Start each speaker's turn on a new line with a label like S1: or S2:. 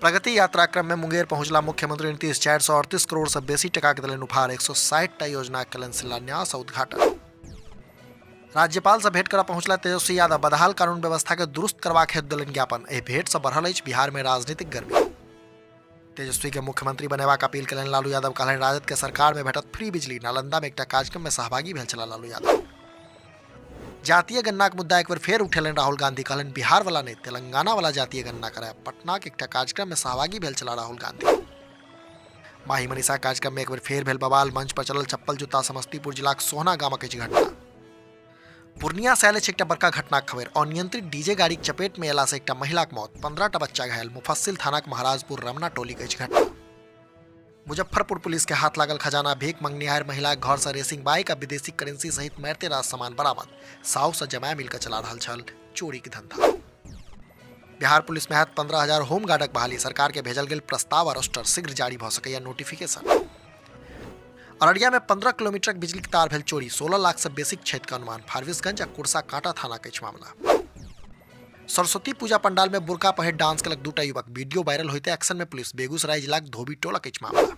S1: प्रगति यात्रा क्रम में मुंगेर पहुंचला मुख्यमंत्री नीतीश 438 करोड़ से बेसी टका के देलनि उपहार। 160 टा योजना कलन शिलान्यास और उद्घाटन। राज्यपाल से भेंट कर पहुंचला तेजस्वी यादव बदहाल कानून व्यवस्था के दुरुस्त करबाक हेतु देलनि ज्ञापन। एहि भेंट से बढ़ल अछि बिहार में राजनीतिक गर्मी। तेजस्वी के मुख्यमंत्री बनेबाक अपील कयलनि लालू यादव। कहलनि राजद के सरकार में भेटत फ्री बिजली। नालंदा में एकटा कार्यक्रम में सहभागी भेल छलाह लालू यादव। जातीय गन्नाक मुद्दा एक बार फेर उठेलनि राहुल गांधी। कहलनि बिहार वाला नहीं तेलंगाना वाला जातीय गन्ना करायब। पटना के एकटा कार्यक्रम में सहभागी भेल छलाह राहुल गांधी। माही मनीषा कार्यक्रम में एक बार फेर भेल बवाल। मंच पर चलल चप्पल जूता। समस्तीपुर जिलाक सोहना गामक अछि घटना। पूर्णिया से आयल एकटा बड़का घटनाक खबर। अनियंत्रित डीजे गाड़ीक चपेट में एला से एकटा महिलाक मौत। 15 टा बच्चा घायल। मुफस्सिल थानाक महाराजपुर रमना टोलीक अछि घटना। मुजफ्फरपुर पुलिस के हाथ लागल खजाना। भीख मंगनिहार महिला घर से रेसिंग बाइक आ विदेशी करेंसी सहित मारिते रास सामान बरामद। साउ से जमाय मिलकर चला रहल छल चोरी के धंधा। बिहार पुलिस में हैत 15,000 होमगार्डक बहाली। सरकार के भेजल गेल प्रस्ताव आ रोस्टर शीघ्र जारी भ सकैया नोटिफिकेशन। अररिया में 15 किलोमीटर बिजली के तार भेल चोरी। 16 लाख से बेसी क्षति का अनुमान। फारबिसगंज आ कुर्सा कांटा थाना के मामला। सरस्वती पूजा पंडाल में बुरका पहिर डांस कलक 2 टा युवक। वीडियो वायरल होते एक्शन में पुलिस। बेगूसराय जिला धोबी टोला के मामला।